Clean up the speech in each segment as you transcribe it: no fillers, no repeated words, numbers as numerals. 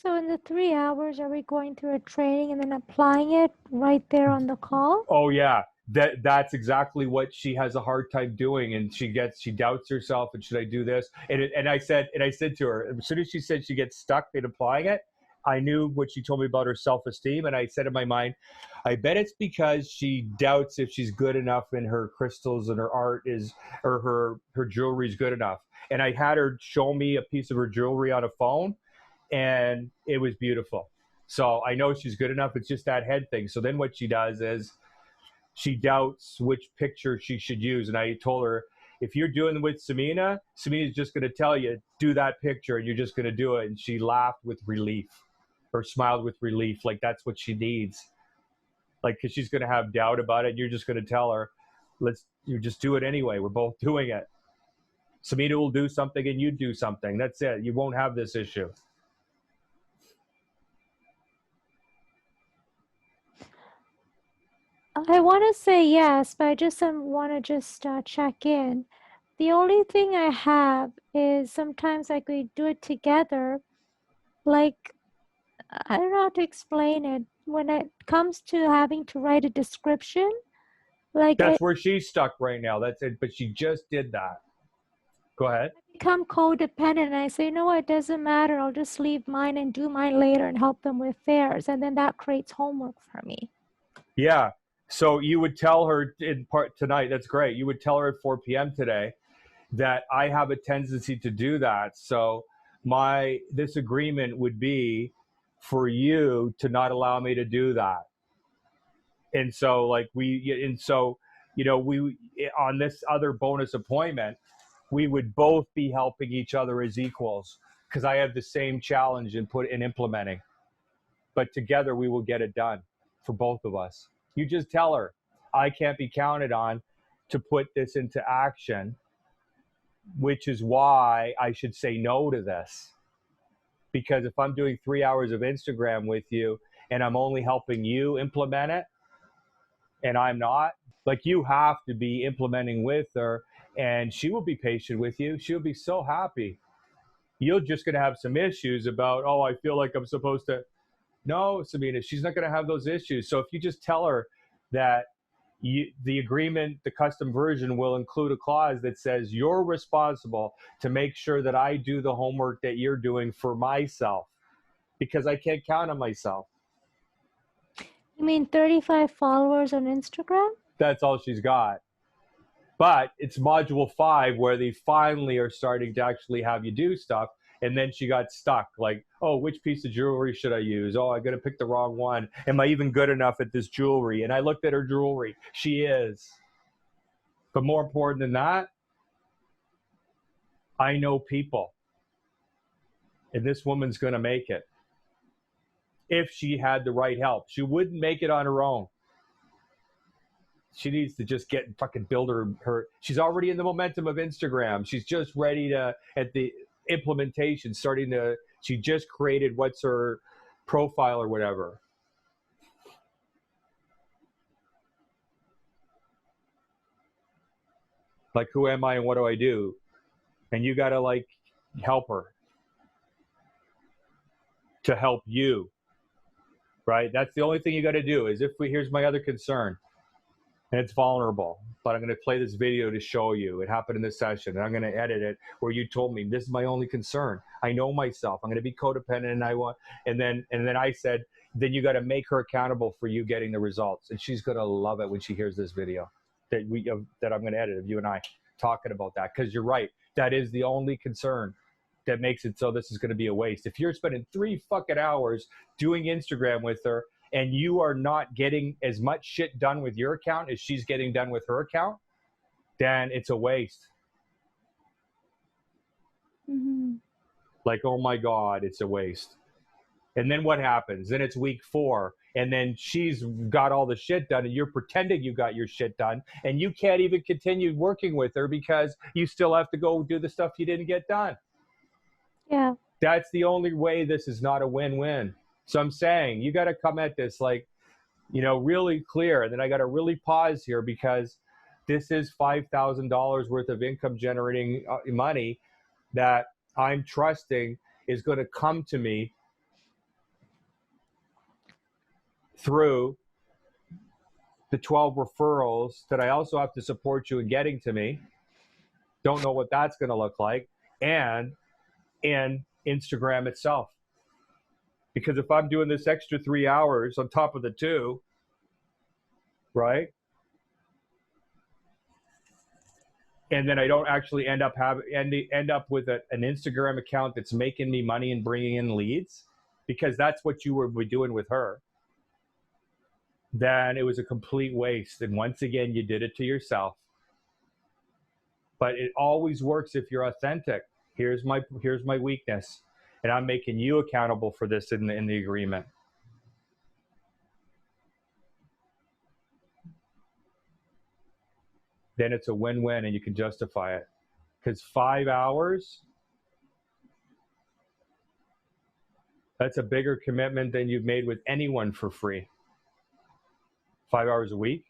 So in the 3 hours, are we going through a training and then applying it right there on the call? Oh yeah, that's exactly what she has a hard time doing, and she doubts herself. And should I do this? And I said to her, as soon as she said she gets stuck in applying it, I knew what she told me about her self-esteem, and I said in my mind, I bet it's because she doubts if she's good enough in her crystals and her art is, or her jewelry is good enough. And I had her show me a piece of her jewelry on a phone, and it was beautiful. So I know she's good enough. It's just that head thing. So then what she does is she doubts which picture she should use. And I told her, if you're doing with Samina's just going to tell you, do that picture, and you're just going to do it. And she laughed with relief, or smiled with relief. Like, that's what she needs. Like, because she's going to have doubt about it. You're just going to tell her, you just do it anyway. We're both doing it. Samina will do something and you do something. That's it. You won't have this issue. I want to say yes, but I just want to check in. The only thing I have is sometimes like we do it together. Like, I don't know how to explain it. When it comes to having to write a description, like That's where she's stuck right now. That's it. But she just did that. Go ahead. I become codependent and I say, no, it doesn't matter. I'll just leave mine and do mine later and help them with theirs. And then that creates homework for me. Yeah. So you would tell her in part tonight, that's great. You would tell her at 4 p.m. today that I have a tendency to do that. So this agreement would be for you to not allow me to do that. And so we on this other bonus appointment, we would both be helping each other as equals, because I have the same challenge in implementing. But together we will get it done for both of us. You just tell her, I can't be counted on to put this into action, which is why I should say no to this. Because if I'm doing 3 hours of Instagram with you and I'm only helping you implement it, and I'm not, like, you have to be implementing with her, and she will be patient with you. She'll be so happy. You're just going to have some issues about, oh, I feel like I'm supposed to. No, Samina, she's not going to have those issues. So if you just tell her that the agreement, the custom version, will include a clause that says you're responsible to make sure that I do the homework that you're doing for myself, because I can't count on myself. You mean 35 followers on Instagram? That's all she's got. But it's module 5 where they finally are starting to actually have you do stuff. And then she got stuck, like, oh, which piece of jewelry should I use? Oh, I'm going to pick the wrong one. Am I even good enough at this jewelry? And I looked at her jewelry. She is. But more important than that, I know people. And this woman's going to make it. If she had the right help. She wouldn't make it on her own. She needs to just get fucking build her. She's already in the momentum of Instagram. She's just ready to, at the implementation, she just created what's her profile or whatever. Like, who am I and what do I do? And you got to help her to help you. Right? That's the only thing you got to do. Is here's my other concern. And it's vulnerable, but I'm going to play this video to show you. It happened in this session, and I'm going to edit it where you told me this is my only concern. I know myself. I'm going to be codependent, and then I said, then you got to make her accountable for you getting the results, and she's going to love it when she hears this video that I'm going to edit of you and I talking about that. Because you're right, that is the only concern that makes it so this is going to be a waste. If you're spending 3 fucking hours doing Instagram with her, and you are not getting as much shit done with your account as she's getting done with her account, then it's a waste. Mm-hmm. Like, oh my God, it's a waste. And then what happens? Then it's week 4, and then she's got all the shit done, and you're pretending you got your shit done, and you can't even continue working with her because you still have to go do the stuff you didn't get done. Yeah. That's the only way this is not a win-win. So I'm saying you got to come at this really clear. And then I got to really pause here, because this is $5,000 worth of income generating money that I'm trusting is going to come to me through the 12 referrals that I also have to support you in getting to me. Don't know what that's going to look like. And in Instagram itself. Because if I'm doing this extra 3 hours on top of the 2, right? And then I don't actually end up with an Instagram account that's making me money and bringing in leads, because that's what you were doing with her, then it was a complete waste. And once again, you did it to yourself. But it always works if you're authentic. Here's my weakness, and I'm making you accountable for this in the agreement. Then it's a win-win, and you can justify it. Because 5 hours, that's a bigger commitment than you've made with anyone for free. 5 hours a week.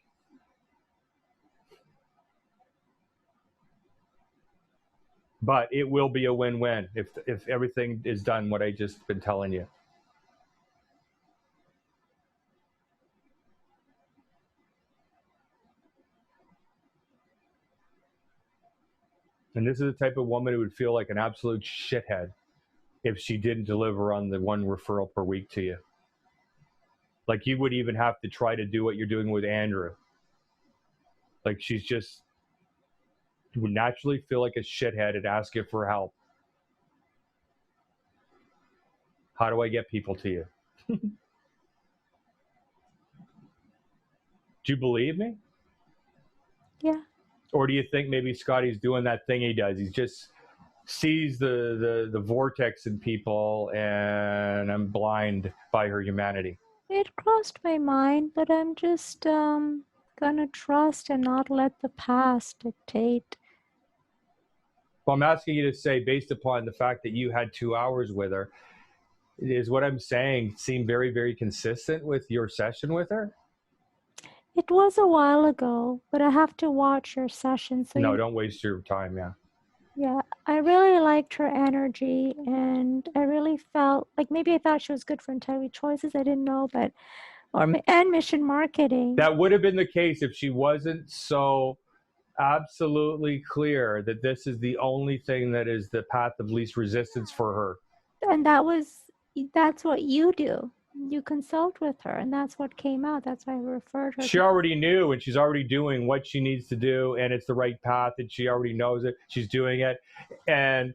But it will be a win-win if everything is done what I just been telling you. And this is the type of woman who would feel like an absolute shithead if she didn't deliver on the 1 referral per week to you. Like, you would even have to try to do what you're doing with Andrew. Like, she's just would naturally feel like a shithead and ask you for help. How do I get people to you? Do you believe me? Yeah. Or do you think maybe Scotty's doing that thing he does? He just sees the vortex in people, and I'm blind by her humanity. It crossed my mind, but I'm just gonna trust and not let the past dictate. Well, I'm asking you to say, based upon the fact that you had 2 hours with her, is what I'm saying seem very, very consistent with your session with her? It was a while ago, but I have to watch your session. So No, don't waste your time. Yeah, I really liked her energy, and I really felt like maybe I thought she was good for integrity choices. I didn't know, but and mission marketing. That would have been the case if she wasn't so absolutely clear that this is the only thing that is the path of least resistance for her. And that's what you do. You consult with her, and that's what came out. That's why I referred her. She already knew, and she's already doing what she needs to do, and it's the right path, and she already knows it. She's doing it. And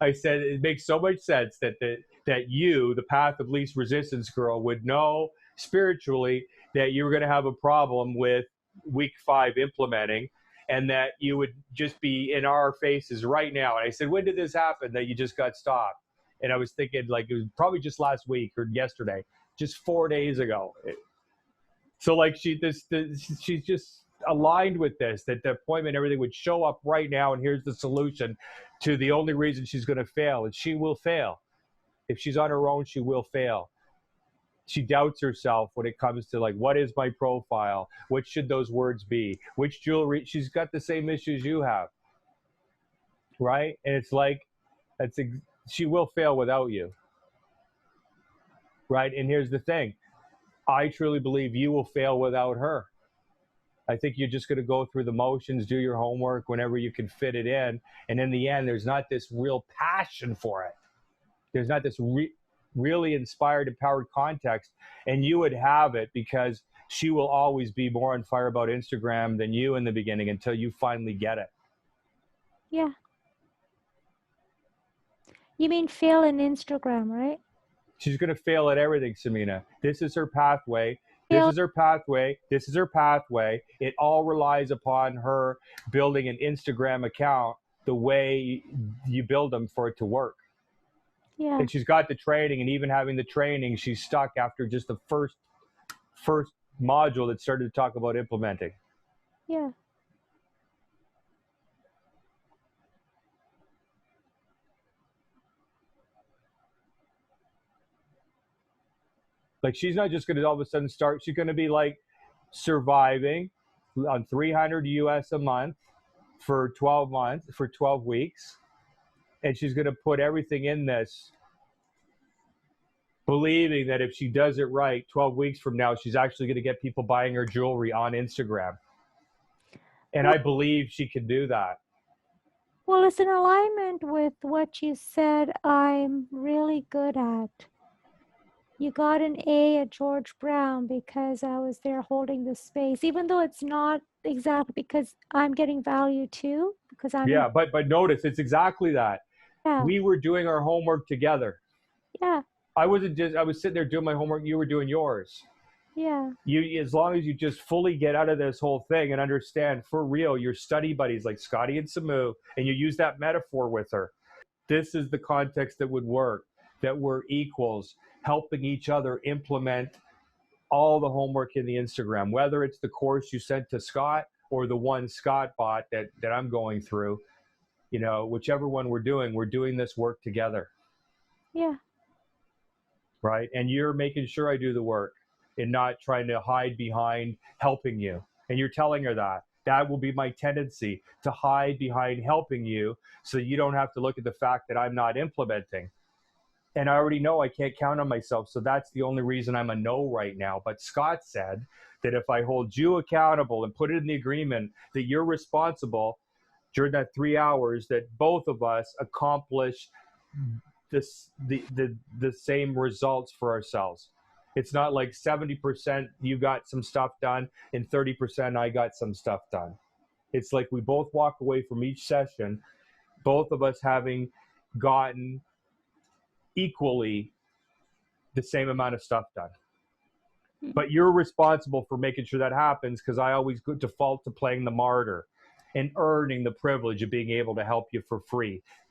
I said it makes so much sense that you, the path of least resistance girl, would know spiritually that you were going to have a problem with week 5 implementing, and that you would just be in our faces right now. And I said, when did this happen that you just got stopped? And I was thinking, like, it was probably just last week or yesterday, just 4 days ago. So like she's just aligned with this, that the appointment, everything would show up right now, and here's the solution to the only reason she's going to fail. And she will fail. If she's on her own, she will fail. She doubts herself when it comes to, like, what is my profile? What should those words be? Which jewelry? She's got the same issues you have, right? And it's like, she will fail without you, right? And here's the thing. I truly believe you will fail without her. I think you're just going to go through the motions, do your homework whenever you can fit it in. And in the end, there's not this real passion for it. There's not this really inspired, empowered context. And you would have it because she will always be more on fire about Instagram than you in the beginning until you finally get it. Yeah. You mean fail in Instagram, right? She's going to fail at everything, Sameena. This is her pathway. This is her pathway. This is her pathway. It all relies upon her building an Instagram account the way you build them for it to work. Yeah. And she's got the training, and even having the training, she's stuck after just the first module that started to talk about implementing. Yeah. Like, she's not just going to all of a sudden start. She's going to be like surviving on 300 US a month for 12 months, for 12 weeks. And she's going to put everything in this believing that if she does it right, 12 weeks from now, she's actually going to get people buying her jewelry on Instagram. And Well, I believe she can do that. well, it's in alignment with what you said I'm really good at. You got an A at George Brown because I was there holding the space, even though it's not exactly because I'm getting value too, because I'm in, Yeah, but notice it's exactly that. yeah, We were doing our homework together. yeah, I was sitting there doing my homework, you were doing yours. yeah, You, as long as you just fully get out of this whole thing and understand for real your study buddies like Scotty and Samu, and you use that metaphor with her. This is the context that would work, that we're equals, helping each other implement all the homework in the Instagram, whether it's the course you sent to Scott or the one Scott bought that I'm going through, whichever one we're doing this work together, yeah, right? And you're making sure I do the work and not trying to hide behind helping you. And you're telling her that. That will be my tendency, to hide behind helping you so you don't have to look at the fact that I'm not implementing. And I already know I can't count on myself. So that's the only reason I'm a no right now. But Scott said that if I hold you accountable and put it in the agreement that you're responsible during that 3 hours, that both of us accomplish the same results for ourselves. It's not like 70% you got some stuff done and 30% I got some stuff done. It's like we both walk away from each session, both of us having gotten equally the same amount of stuff done. mhm, But you're responsible for making sure that happens, because I always default to playing the martyr and earning the privilege of being able to help you for free.